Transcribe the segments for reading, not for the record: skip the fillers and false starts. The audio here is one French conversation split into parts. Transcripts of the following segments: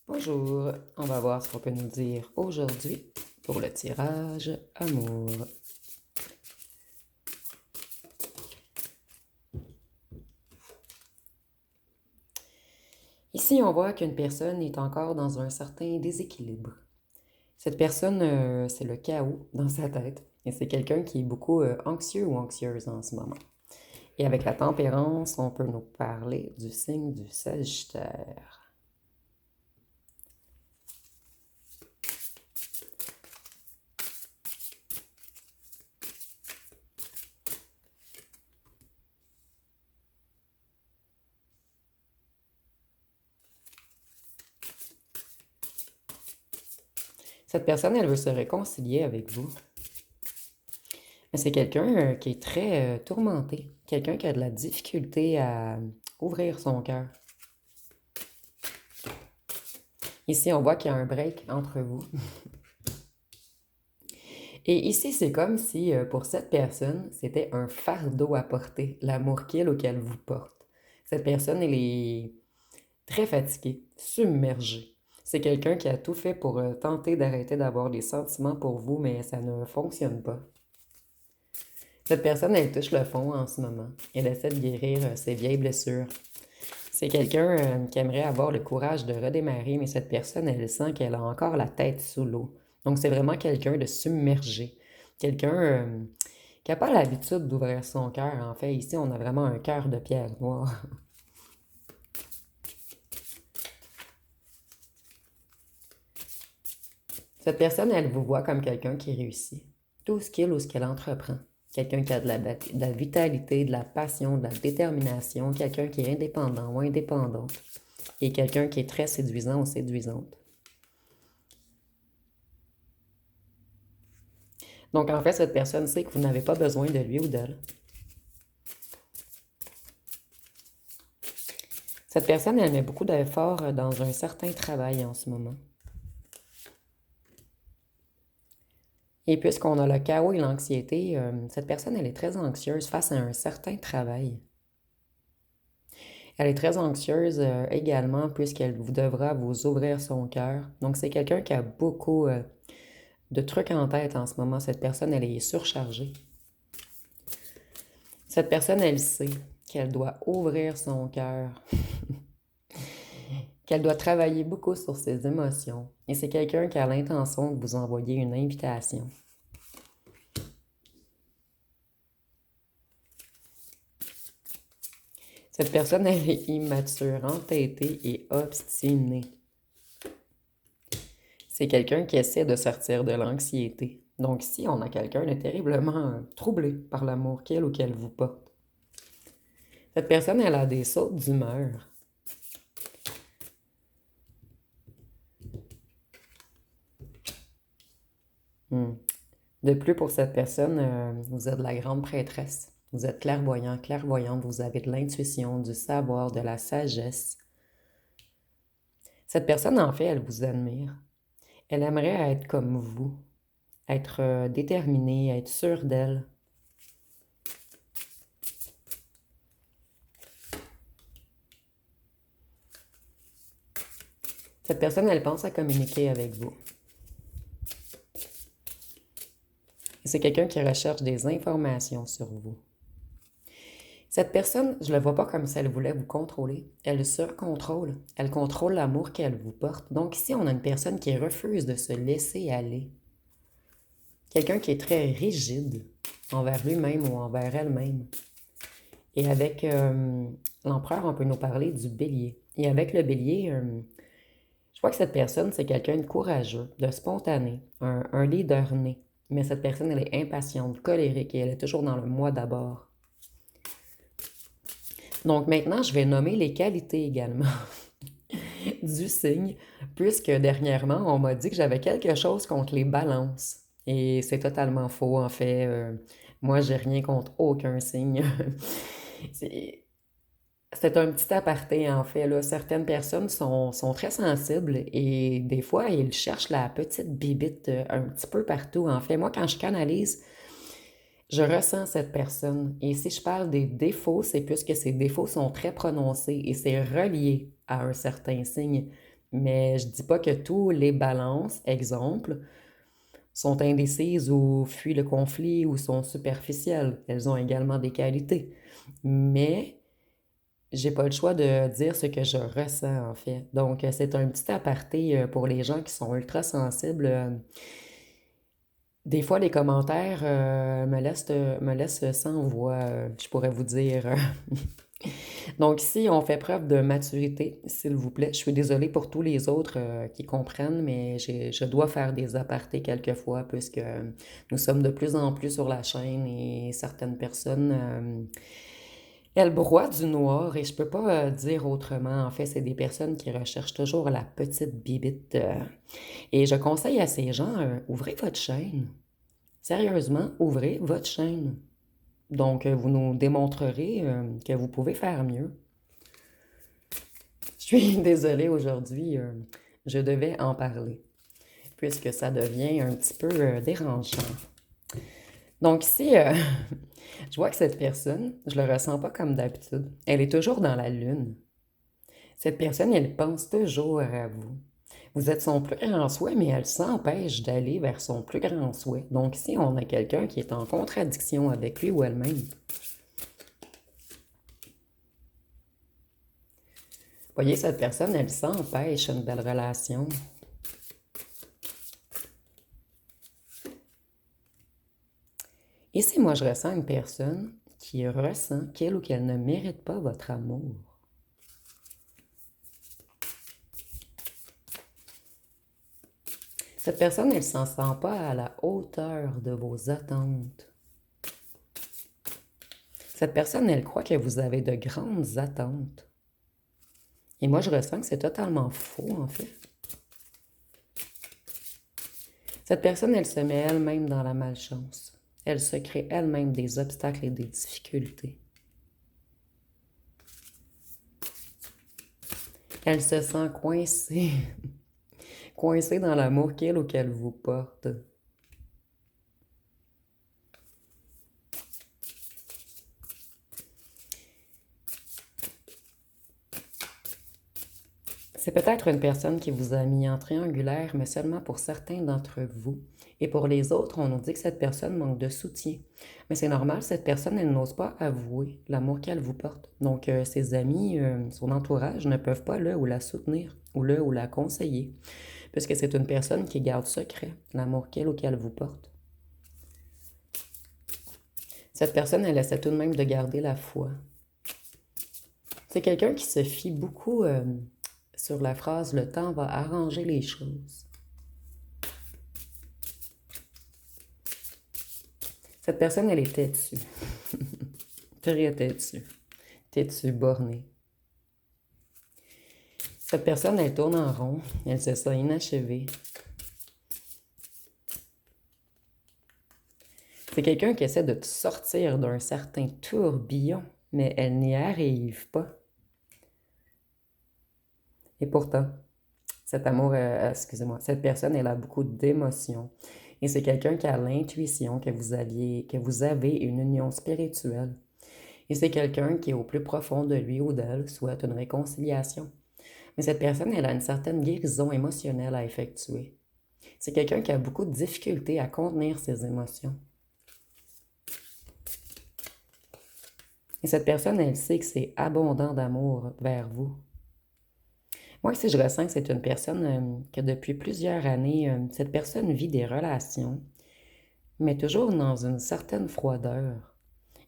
Bonjour, on va voir ce qu'on peut nous dire aujourd'hui pour le tirage amour. Ici, on voit qu'une personne est encore dans un certain déséquilibre. Cette personne, c'est le chaos dans sa tête et c'est quelqu'un qui est beaucoup anxieux ou anxieuse en ce moment. Et avec la tempérance, on peut nous parler du signe du Sagittaire. Cette personne, elle veut se réconcilier avec vous. Mais c'est quelqu'un qui est très tourmenté, quelqu'un qui a de la difficulté à ouvrir son cœur. Ici, on voit qu'il y a un break entre vous. Et ici, c'est comme si pour cette personne, c'était un fardeau à porter, l'amour qu'il ou qu'elle vous porte. Cette personne, elle est très fatiguée, submergée. C'est quelqu'un qui a tout fait pour tenter d'arrêter d'avoir des sentiments pour vous, mais ça ne fonctionne pas. Cette personne, elle touche le fond en ce moment. Elle essaie de guérir ses vieilles blessures. C'est quelqu'un qui aimerait avoir le courage de redémarrer, mais cette personne, elle sent qu'elle a encore la tête sous l'eau. Donc, c'est vraiment quelqu'un de submergé. Quelqu'un qui n'a pas l'habitude d'ouvrir son cœur. En fait, ici, on a vraiment un cœur de pierre noire. Cette personne, elle vous voit comme quelqu'un qui réussit. Tout ce qu'il ou ce qu'elle entreprend. Quelqu'un qui a de la vitalité, de la passion, de la détermination. Quelqu'un qui est indépendant ou indépendante. Et quelqu'un qui est très séduisant ou séduisante. Donc, en fait, cette personne sait que vous n'avez pas besoin de lui ou d'elle. Cette personne, elle met beaucoup d'efforts dans un certain travail en ce moment. Et puisqu'on a le chaos et l'anxiété, cette personne, elle est très anxieuse face à un certain travail. Elle est très anxieuse également puisqu'elle vous devra vous ouvrir son cœur. Donc, c'est quelqu'un qui a beaucoup de trucs en tête en ce moment. Cette personne, elle est surchargée. Cette personne, elle sait qu'elle doit ouvrir son cœur, qu'elle doit travailler beaucoup sur ses émotions. Et c'est quelqu'un qui a l'intention de vous envoyer une invitation. Cette personne, elle est immature, entêtée et obstinée. C'est quelqu'un qui essaie de sortir de l'anxiété. Donc ici, on a quelqu'un de terriblement troublé par l'amour qu'elle ou qu'elle vous porte. Cette personne, elle a des sautes d'humeur. De plus, pour cette personne, vous êtes la grande prêtresse. Vous êtes clairvoyant, clairvoyante, vous avez de l'intuition, du savoir, de la sagesse. Cette personne, en fait, elle vous admire. Elle aimerait être comme vous, être déterminée, être sûre d'elle. Cette personne, elle pense à communiquer avec vous. Et c'est quelqu'un qui recherche des informations sur vous. Cette personne, je ne la vois pas comme si elle voulait vous contrôler. Elle surcontrôle. Elle contrôle l'amour qu'elle vous porte. Donc ici, on a une personne qui refuse de se laisser aller. Quelqu'un qui est très rigide envers lui-même ou envers elle-même. Et avec l'empereur, on peut nous parler du bélier. Et avec le bélier, je vois que cette personne, c'est quelqu'un de courageux, de spontané, un leader né. Mais cette personne, elle est impatiente, colérique et elle est toujours dans le moi d'abord. Donc maintenant, je vais nommer les qualités également du signe, puisque dernièrement, on m'a dit que j'avais quelque chose contre les balances. Et c'est totalement faux, en fait. Moi, j'ai rien contre aucun signe. C'est c'est un petit aparté, en fait, là. Certaines personnes sont très sensibles et des fois, ils cherchent la petite bibite un petit peu partout, en fait. Moi, quand je canalise, je ressens cette personne. Et si je parle des défauts, c'est puisque ces défauts sont très prononcés et c'est relié à un certain signe. Mais je dis pas que tous les balances, exemple, sont indécises ou fuient le conflit ou sont superficielles. Elles ont également des qualités. Mais j'ai pas le choix de dire ce que je ressens, en fait. Donc, c'est un petit aparté pour les gens qui sont ultra sensibles. Des fois, les commentaires me laissent sans voix, je pourrais vous dire. Donc, ici, on fait preuve de maturité, s'il vous plaît. Je suis désolée pour tous les autres qui comprennent, mais je dois faire des apartés quelquefois puisque nous sommes de plus en plus sur la chaîne et certaines personnes, elles broient du noir et je peux pas dire autrement. En fait, c'est des personnes qui recherchent toujours la petite bibite. Et je conseille à ces gens, ouvrez votre chaîne. Sérieusement, ouvrez votre chaîne. Donc, vous nous démontrerez que vous pouvez faire mieux. Je suis désolée aujourd'hui, je devais en parler, puisque ça devient un petit peu dérangeant. Donc ici, je vois que cette personne, je le ressens pas comme d'habitude. Elle est toujours dans la lune. Cette personne, elle pense toujours à vous. Vous êtes son plus grand souhait, mais elle s'empêche d'aller vers son plus grand souhait. Donc ici, on a quelqu'un qui est en contradiction avec lui ou elle-même. Voyez, cette personne, elle s'empêche une belle relation. Et si moi je ressens une personne qui ressent qu'elle ou qu'elle ne mérite pas votre amour, cette personne, elle ne s'en sent pas à la hauteur de vos attentes. Cette personne, elle croit que vous avez de grandes attentes. Et moi, je ressens que c'est totalement faux, en fait. Cette personne, elle se met elle-même dans la malchance. Elle se crée elle-même des obstacles et des difficultés. Elle se sent coincée, coincée dans l'amour qu'elle ou qu'elle vous porte. C'est peut-être une personne qui vous a mis en triangulaire, mais seulement pour certains d'entre vous. Et pour les autres, on nous dit que cette personne manque de soutien. Mais c'est normal, cette personne, elle n'ose pas avouer l'amour qu'elle vous porte. Donc, ses amis, son entourage ne peuvent pas le ou la soutenir ou le ou la conseiller, puisque c'est une personne qui garde secret l'amour qu'elle ou qu'elle vous porte. Cette personne, elle essaie tout de même de garder la foi. C'est quelqu'un qui se fie beaucoup sur la phrase « le temps va arranger les choses ». Cette personne, elle est têtue. Très têtue. Têtue, bornée. Cette personne, elle tourne en rond. Elle se sent inachevée. C'est quelqu'un qui essaie de te sortir d'un certain tourbillon, mais elle n'y arrive pas. Et pourtant, cet amour, excusez-moi, cette personne, elle a beaucoup d'émotions. Et c'est quelqu'un qui a l'intuition que vous avez une union spirituelle. Et c'est quelqu'un qui, au plus profond de lui ou d'elle, souhaite une réconciliation. Mais cette personne, elle a une certaine guérison émotionnelle à effectuer. C'est quelqu'un qui a beaucoup de difficultés à contenir ses émotions. Et cette personne, elle sait que c'est abondant d'amour vers vous. Moi, ici, je ressens que c'est une personne que depuis plusieurs années, cette personne vit des relations, mais toujours dans une certaine froideur.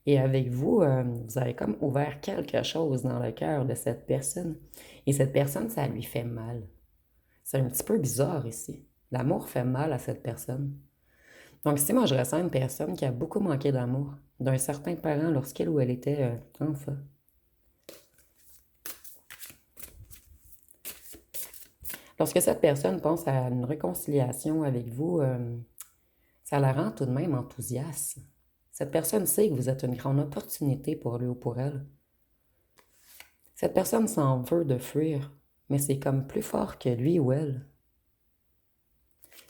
Et avec vous, vous avez comme ouvert quelque chose dans le cœur de cette personne. Et cette personne, ça lui fait mal. C'est un petit peu bizarre ici. L'amour fait mal à cette personne. Donc ici, moi, je ressens une personne qui a beaucoup manqué d'amour d'un certain parent lorsqu'elle ou elle était enfant. Lorsque cette personne pense à une réconciliation avec vous, ça la rend tout de même enthousiaste. Cette personne sait que vous êtes une grande opportunité pour lui ou pour elle. Cette personne s'en veut de fuir, mais c'est comme plus fort que lui ou elle.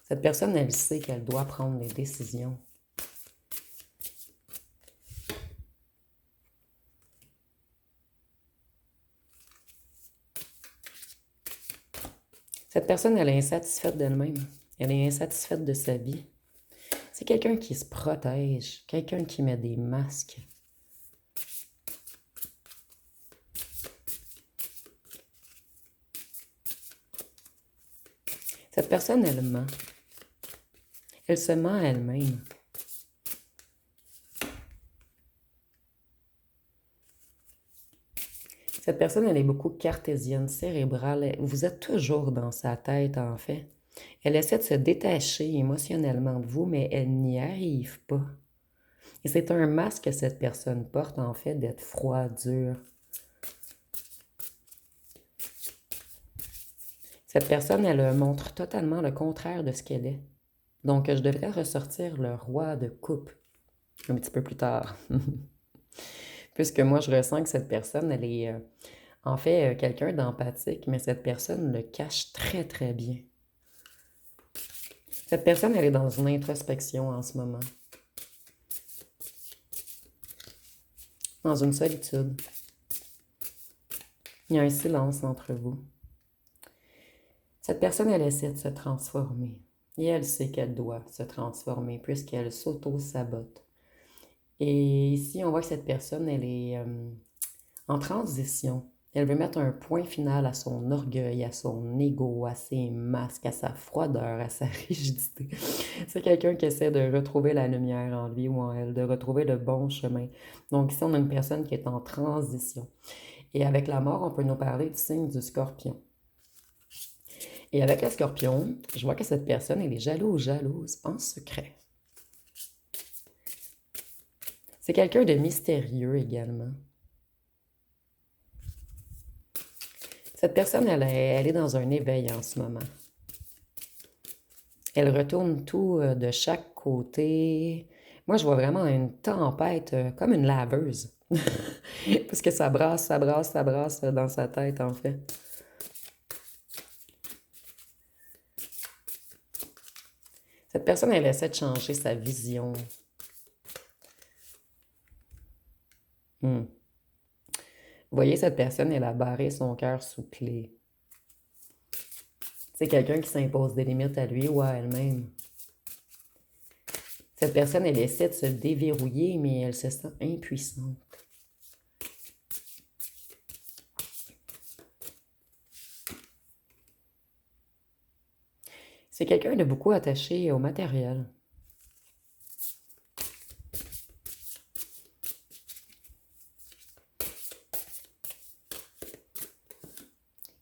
Cette personne, elle sait qu'elle doit prendre des décisions. Cette personne, elle est insatisfaite d'elle-même. Elle est insatisfaite de sa vie. C'est quelqu'un qui se protège, quelqu'un qui met des masques. Cette personne, elle ment. Elle se ment à elle-même. Cette personne, elle est beaucoup cartésienne, cérébrale. Vous êtes toujours dans sa tête, en fait. Elle essaie de se détacher émotionnellement de vous, mais elle n'y arrive pas. Et c'est un masque que cette personne porte, en fait, d'être froid, dur. Cette personne, elle montre totalement le contraire de ce qu'elle est. Donc, je devrais ressortir le roi de coupe un petit peu plus tard. Puisque moi, je ressens que cette personne, elle est en fait quelqu'un d'empathique, mais cette personne le cache très, très bien. Cette personne, elle est dans une introspection en ce moment. Dans une solitude. Il y a un silence entre vous. Cette personne, elle essaie de se transformer. Et elle sait qu'elle doit se transformer puisqu'elle s'auto-sabote. Et ici, on voit que cette personne, elle est en transition. Elle veut mettre un point final à son orgueil, à son ego, à ses masques, à sa froideur, à sa rigidité. C'est quelqu'un qui essaie de retrouver la lumière en lui ou en elle, de retrouver le bon chemin. Donc ici, on a une personne qui est en transition. Et avec la mort, on peut nous parler du signe du scorpion. Et avec le scorpion, je vois que cette personne, elle est jalouse en secret. C'est quelqu'un de mystérieux également. Cette personne, elle est dans un éveil en ce moment. Elle retourne tout de chaque côté. Moi, je vois vraiment une tempête, comme une laveuse. Parce que ça brasse, ça brasse, ça brasse dans sa tête, en fait. Cette personne, elle essaie de changer sa vision. Vous voyez, cette personne, elle a barré son cœur sous clé. C'est quelqu'un qui s'impose des limites à lui ou à elle-même. Cette personne, elle essaie de se déverrouiller, mais elle se sent impuissante. C'est quelqu'un de beaucoup attaché au matériel.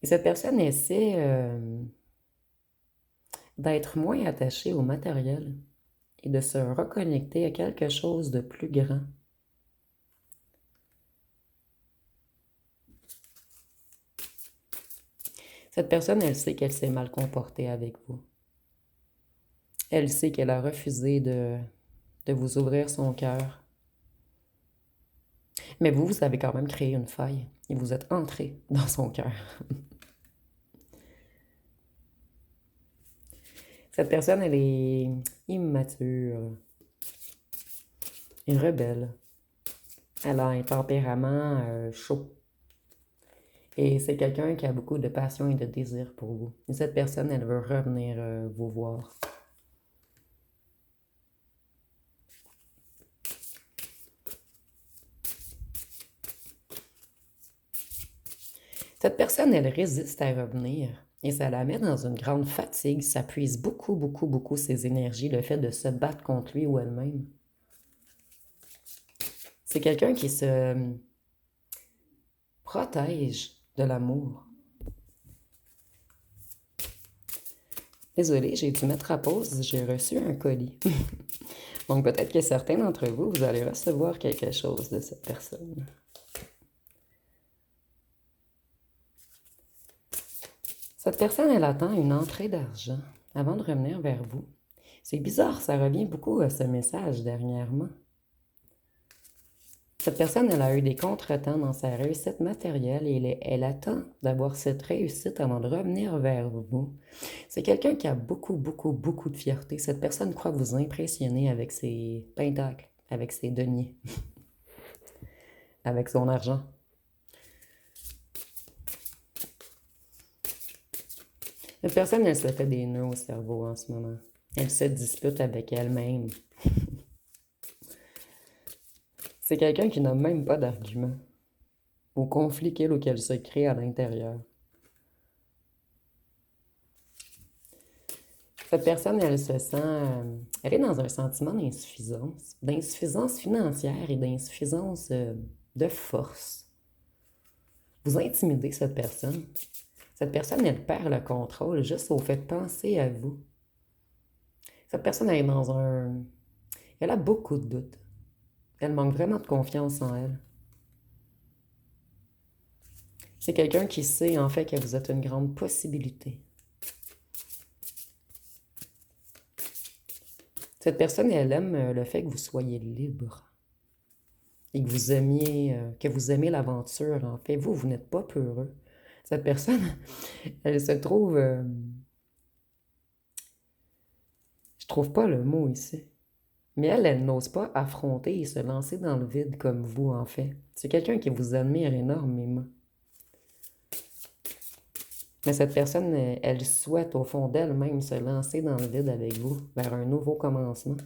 Et cette personne essaie d'être moins attachée au matériel et de se reconnecter à quelque chose de plus grand. Cette personne, elle sait qu'elle s'est mal comportée avec vous. Elle sait qu'elle a refusé de vous ouvrir son cœur. Mais vous, vous avez quand même créé une faille et vous êtes entré dans son cœur. Cette personne, elle est immature, une rebelle. Elle a un tempérament chaud. Et c'est quelqu'un qui a beaucoup de passion et de désir pour vous. Et cette personne, elle veut revenir vous voir. Cette personne, elle résiste à revenir et ça la met dans une grande fatigue. Ça puise beaucoup, beaucoup, beaucoup ses énergies, le fait de se battre contre lui ou elle-même. C'est quelqu'un qui se protège de l'amour. Désolée, j'ai dû mettre à pause, j'ai reçu un colis. Donc peut-être que certains d'entre vous, vous allez recevoir quelque chose de cette personne. Cette personne, elle attend une entrée d'argent avant de revenir vers vous. C'est bizarre, ça revient beaucoup à ce message dernièrement. Cette personne, elle a eu des contretemps dans sa réussite matérielle et elle attend d'avoir cette réussite avant de revenir vers vous. C'est quelqu'un qui a beaucoup, beaucoup, beaucoup de fierté. Cette personne croit vous impressionner avec ses pentacles, avec ses deniers, avec son argent. Cette personne, elle se fait des nœuds au cerveau en ce moment. Elle se dispute avec elle-même. C'est quelqu'un qui n'a même pas d'argument au conflit qu'il ou qu'elle se crée à l'intérieur. Cette personne, elle se sent... elle est dans un sentiment d'insuffisance financière et d'insuffisance de force. Vous intimidez cette personne. Cette personne, elle perd le contrôle juste au fait de penser à vous. Cette personne, elle est dans un... Elle a beaucoup de doutes. Elle manque vraiment de confiance en elle. C'est quelqu'un qui sait en fait que vous êtes une grande possibilité. Cette personne, elle aime le fait que vous soyez libre et que vous aimez l'aventure. En fait, vous n'êtes pas peureux. Cette personne, elle se trouve, je trouve pas le mot ici, mais elle n'ose pas affronter et se lancer dans le vide comme vous, en fait. C'est quelqu'un qui vous admire énormément. Mais cette personne, elle souhaite au fond d'elle-même se lancer dans le vide avec vous, vers un nouveau commencement.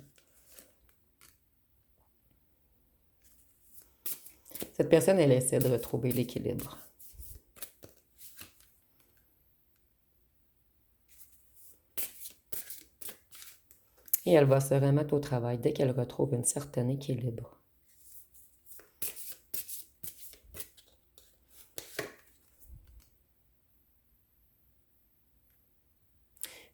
Cette personne, elle essaie de retrouver l'équilibre. Et elle va se remettre au travail dès qu'elle retrouve un certain équilibre.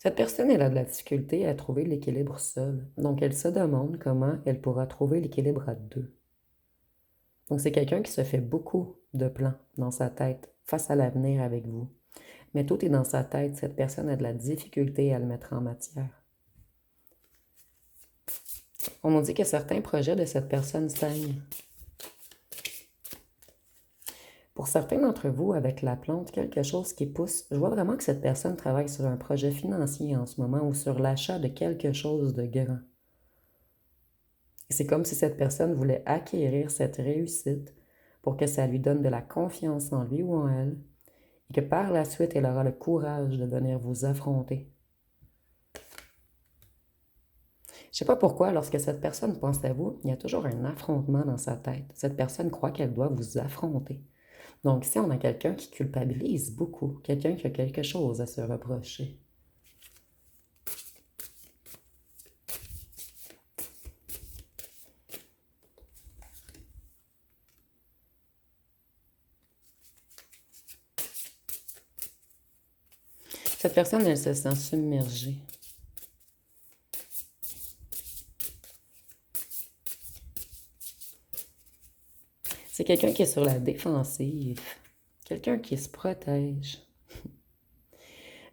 Cette personne, elle a de la difficulté à trouver l'équilibre seule. Donc, elle se demande comment elle pourra trouver l'équilibre à deux. Donc, c'est quelqu'un qui se fait beaucoup de plans dans sa tête face à l'avenir avec vous. Mais tout est dans sa tête. Cette personne a de la difficulté à le mettre en matière. On nous dit que certains projets de cette personne stagnent. Pour certains d'entre vous, avec la plante, quelque chose qui pousse, je vois vraiment que cette personne travaille sur un projet financier en ce moment ou sur l'achat de quelque chose de grand. Et c'est comme si cette personne voulait acquérir cette réussite pour que ça lui donne de la confiance en lui ou en elle et que par la suite, elle aura le courage de venir vous affronter. Je ne sais pas pourquoi, lorsque cette personne pense à vous, il y a toujours un affrontement dans sa tête. Cette personne croit qu'elle doit vous affronter. Donc, ici, on a quelqu'un qui culpabilise beaucoup, quelqu'un qui a quelque chose à se reprocher. Cette personne, elle se sent submergée. C'est quelqu'un qui est sur la défensive, quelqu'un qui se protège.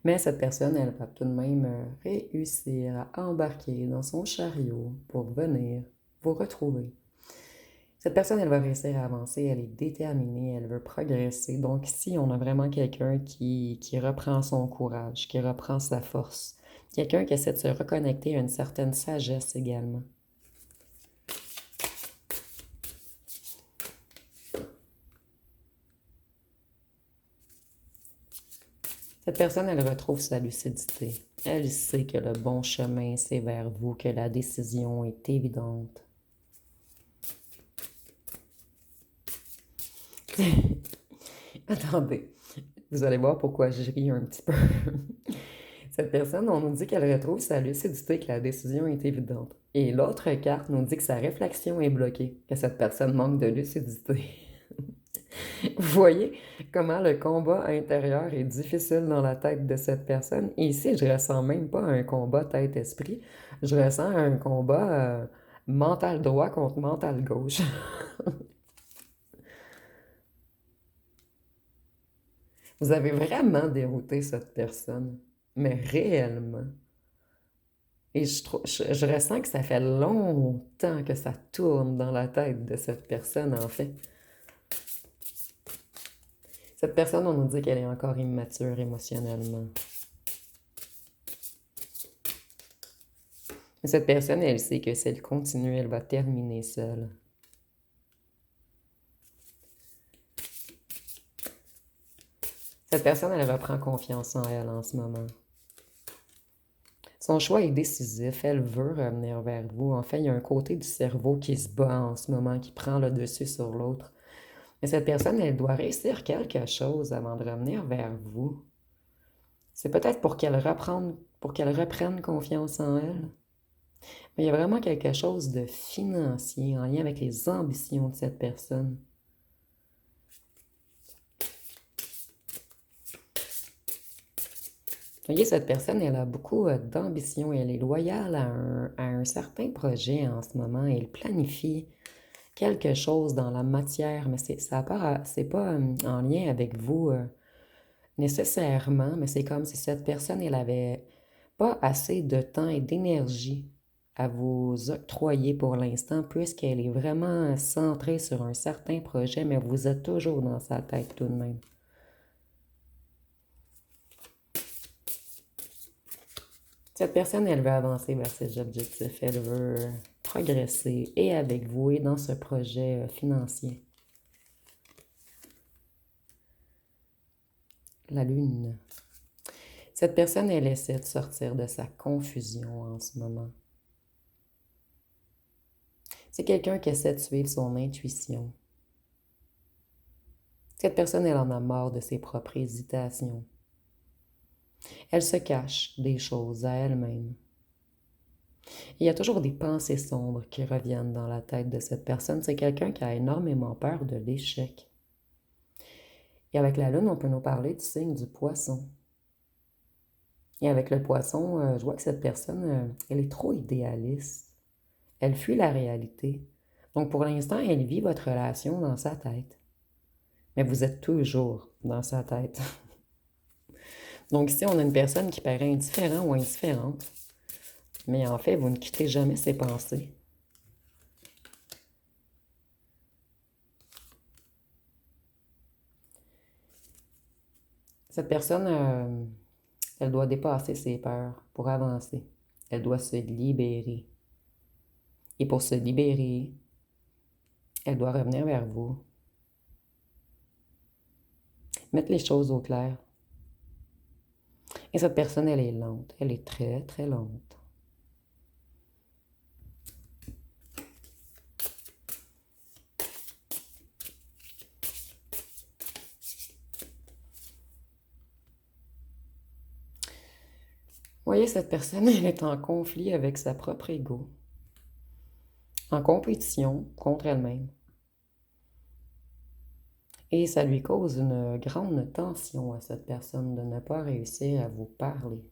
Mais cette personne, elle va tout de même réussir à embarquer dans son chariot pour venir vous retrouver. Cette personne, elle va réussir à avancer, elle est déterminée, elle veut progresser. Donc ici, on a vraiment quelqu'un qui reprend son courage, qui reprend sa force. Quelqu'un qui essaie de se reconnecter à une certaine sagesse également. Cette personne, elle retrouve sa lucidité. Elle sait que le bon chemin, c'est vers vous, que la décision est évidente. Attendez, vous allez voir pourquoi je ris un petit peu. Cette personne, on nous dit qu'elle retrouve sa lucidité, que la décision est évidente. Et l'autre carte nous dit que sa réflexion est bloquée, que cette personne manque de lucidité. Vous voyez comment le combat intérieur est difficile dans la tête de cette personne. Et ici, je ressens même pas un combat tête-esprit. Je ressens un combat mental droit contre mental gauche. Vous avez vraiment dérouté cette personne, mais réellement. Et je ressens que ça fait longtemps que ça tourne dans la tête de cette personne, en fait. Cette personne, on nous dit qu'elle est encore immature émotionnellement. Mais cette personne, elle sait que si elle continue, elle va terminer seule. Cette personne, elle reprend confiance en elle en ce moment. Son choix est décisif, elle veut revenir vers vous. En fait, il y a un côté du cerveau qui se bat en ce moment, qui prend le dessus sur l'autre. Mais cette personne, elle doit réussir quelque chose avant de revenir vers vous. C'est peut-être pour qu'elle reprenne confiance en elle. Mais il y a vraiment quelque chose de financier en lien avec les ambitions de cette personne. Vous voyez, cette personne, elle a beaucoup d'ambition et elle est loyale à un certain projet en ce moment. Elle planifie quelque chose dans la matière, mais c'est pas en lien avec vous nécessairement, mais c'est comme si cette personne, elle avait pas assez de temps et d'énergie à vous octroyer pour l'instant, puisqu'elle est vraiment centrée sur un certain projet, mais vous êtes toujours dans sa tête tout de même. Cette personne, elle veut avancer vers ses objectifs, elle veut progresser et avec vous et dans ce projet financier. La lune. Cette personne, elle essaie de sortir de sa confusion en ce moment. C'est quelqu'un qui essaie de suivre son intuition. Cette personne, elle en a marre de ses propres hésitations. Elle se cache des choses à elle-même. Il y a toujours des pensées sombres qui reviennent dans la tête de cette personne. C'est quelqu'un qui a énormément peur de l'échec. Et avec la lune, on peut nous parler du signe du poisson. Et avec le poisson, je vois que cette personne, elle est trop idéaliste. Elle fuit la réalité. Donc pour l'instant, elle vit votre relation dans sa tête. Mais vous êtes toujours dans sa tête. Donc ici, on a une personne qui paraît indifférente ou indifférente. Mais en fait, vous ne quittez jamais ses pensées. Cette personne, elle doit dépasser ses peurs pour avancer. Elle doit se libérer. Et pour se libérer, elle doit revenir vers vous. Mettre les choses au clair. Et cette personne, elle est lente. Elle est très, très lente. Vous voyez, cette personne, elle est en conflit avec sa propre ego, en compétition contre elle-même. Et ça lui cause une grande tension à cette personne de ne pas réussir à vous parler.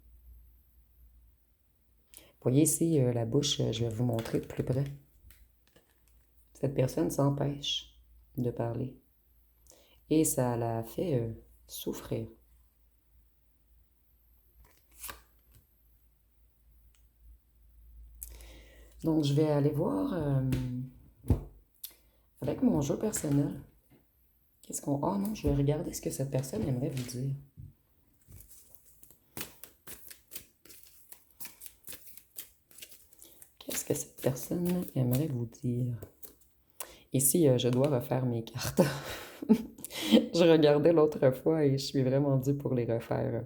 Vous voyez ici la bouche, je vais vous montrer de plus près. Cette personne s'empêche de parler. Et ça la fait souffrir. Donc, je vais aller voir avec mon jeu personnel. Qu'est-ce qu'on... Oh non, je vais regarder ce que cette personne aimerait vous dire. Qu'est-ce que cette personne aimerait vous dire? Ici, je dois refaire mes cartes. Je regardais l'autre fois et je suis vraiment due pour les refaire.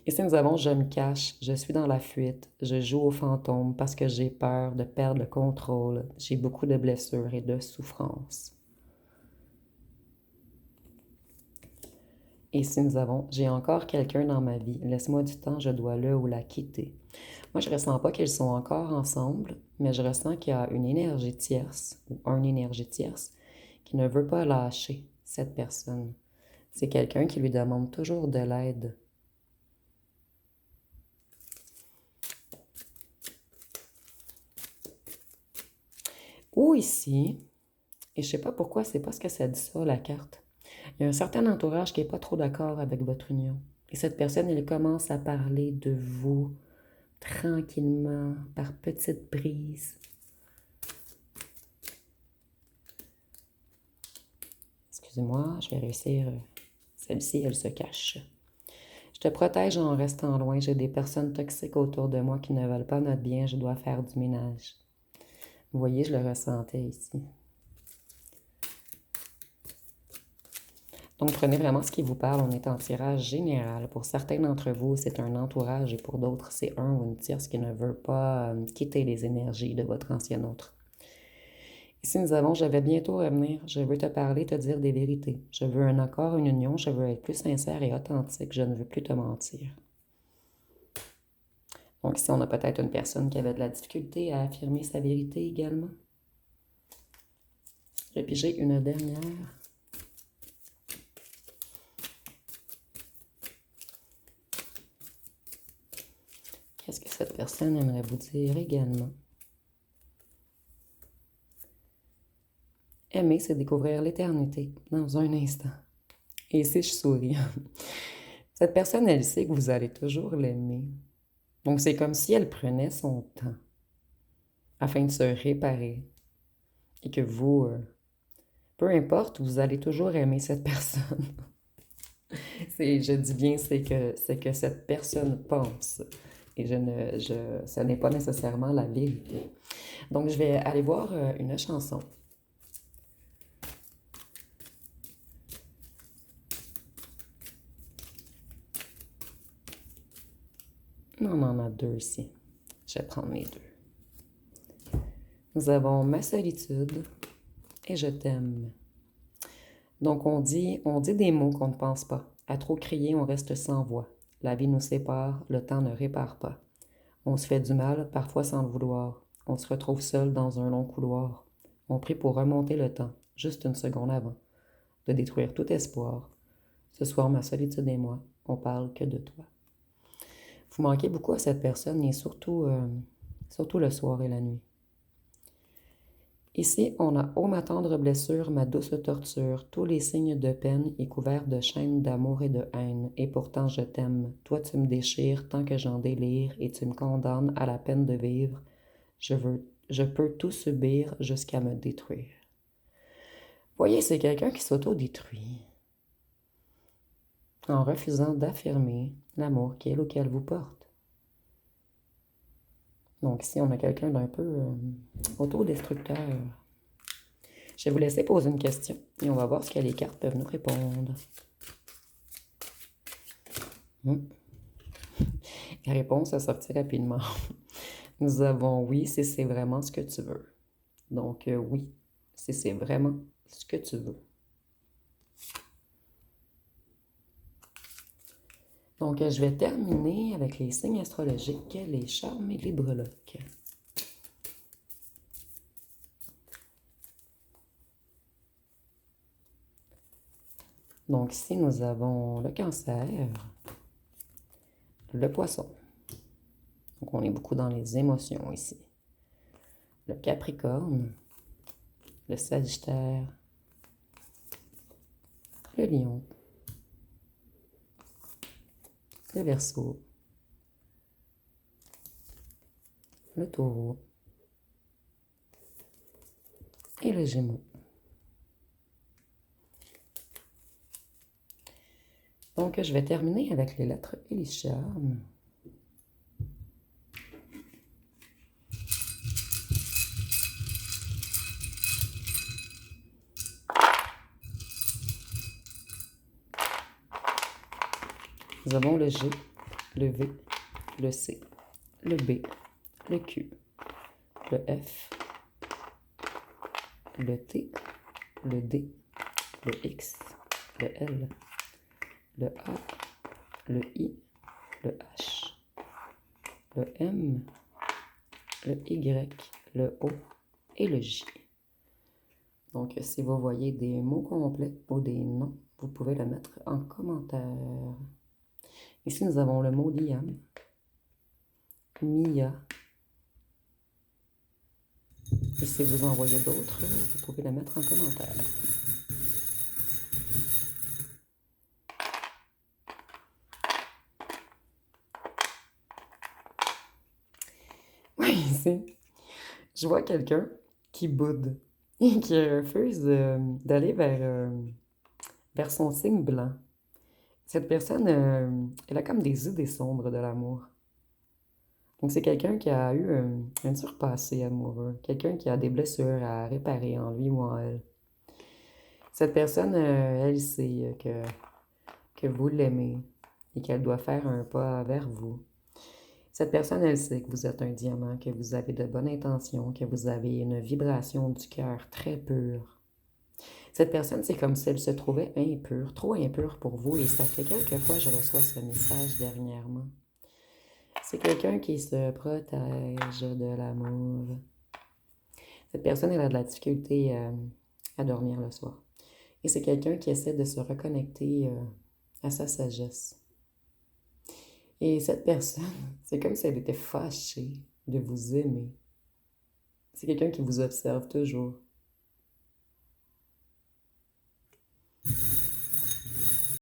Ici, nous avons je me cache, je suis dans la fuite, je joue au fantôme parce que j'ai peur de perdre le contrôle. J'ai beaucoup de blessures et de souffrances. Et ici, nous avons j'ai encore quelqu'un dans ma vie. Laisse-moi du temps, je dois le ou la quitter. Moi, je ressens pas qu'ils sont encore ensemble, mais je ressens qu'il y a une énergie tierce ou une énergie tierce qui ne veut pas lâcher cette personne. C'est quelqu'un qui lui demande toujours de l'aide. Ou ici, et je sais pas pourquoi, c'est pas ce que ça dit ça, la carte. Il y a un certain entourage qui est pas trop d'accord avec votre union. Et cette personne, elle commence à parler de vous tranquillement, par petites brises. Excusez-moi, je vais réussir. Celle-ci, elle se cache. Je te protège en restant loin. J'ai des personnes toxiques autour de moi qui ne veulent pas notre bien. Je dois faire du ménage. Vous voyez, je le ressentais ici. Donc, prenez vraiment ce qui vous parle. On est en tirage général. Pour certains d'entre vous, c'est un entourage et pour d'autres, c'est un ou une tierce qui ne veut pas quitter les énergies de votre ancien autre. Ici, nous avons, je vais bientôt revenir. Je veux te parler, te dire des vérités. Je veux un accord, une union. Je veux être plus sincère et authentique. Je ne veux plus te mentir. Donc ici, on a peut-être une personne qui avait de la difficulté à affirmer sa vérité également. Et puis j'ai une dernière. Qu'est-ce que cette personne aimerait vous dire également? Aimer, c'est découvrir l'éternité dans un instant. Et ici, je souris. Cette personne, elle sait que vous allez toujours l'aimer. Donc, c'est comme si elle prenait son temps afin de se réparer. Et que vous, peu importe, vous allez toujours aimer cette personne. Je dis bien, c'est que cette personne pense. Et ce n'est pas nécessairement la vérité. Donc, je vais aller voir une chanson. On en a deux ici. Je vais prendre mes deux. Nous avons Ma solitude et Je t'aime. Donc, on dit des mots qu'on ne pense pas. À trop crier, on reste sans voix. La vie nous sépare, le temps ne répare pas. On se fait du mal, parfois sans le vouloir. On se retrouve seul dans un long couloir. On prie pour remonter le temps, juste une seconde avant, de détruire tout espoir. Ce soir, ma solitude et moi, on parle que de toi. Vous manquez beaucoup à cette personne et surtout le soir et la nuit. Ici, on a ô ma tendre blessure, ma douce torture, tous les signes de peine et couverts de chaînes d'amour et de haine. Et pourtant je t'aime. Toi tu me déchires tant que j'en délire et tu me condamnes à la peine de vivre. Je peux tout subir jusqu'à me détruire. Voyez, c'est quelqu'un qui s'auto-détruit en refusant d'affirmer l'amour qu'il ou qu'elle vous porte. Donc ici, on a quelqu'un d'un peu autodestructeur. Je vais vous laisser poser une question et on va voir ce que les cartes peuvent nous répondre. La réponse a sorti rapidement. Nous avons oui, si c'est vraiment ce que tu veux. Donc oui, si c'est vraiment ce que tu veux. Donc je vais terminer avec les signes astrologiques, les charmes et les breloques. Donc ici, nous avons le Cancer, le Poisson. Donc on est beaucoup dans les émotions ici. Le Capricorne, le Sagittaire, le Lion, le Verseau, le Taureau et le Gémeaux. Donc, je vais terminer avec les lettres et les charmes. Nous avons le G, le V, le C, le B, le Q, le F, le T, le D, le X, le L, le A, le I, le H, le M, le Y, le O et le J. Donc, si vous voyez des mots complets ou des noms, vous pouvez le mettre en commentaire. Ici, nous avons le mot Liam, Mia. Et si vous en voyez d'autres, vous pouvez le mettre en commentaire. Oui, ici, je vois quelqu'un qui boude et qui refuse d'aller vers son signe blanc. Cette personne, elle a comme des idées sombres de l'amour. Donc, c'est quelqu'un qui a eu un surpassé amoureux, quelqu'un qui a des blessures à réparer en lui ou en elle. Cette personne, elle sait que vous l'aimez et qu'elle doit faire un pas vers vous. Cette personne, elle sait que vous êtes un diamant, que vous avez de bonnes intentions, que vous avez une vibration du cœur très pure. Cette personne, c'est comme si elle se trouvait impure, trop impure pour vous, et ça fait quelques fois que je reçois ce message dernièrement. C'est quelqu'un qui se protège de l'amour. Cette personne, elle a de la difficulté à dormir le soir. Et c'est quelqu'un qui essaie de se reconnecter à sa sagesse. Et cette personne, c'est comme si elle était fâchée de vous aimer. C'est quelqu'un qui vous observe toujours.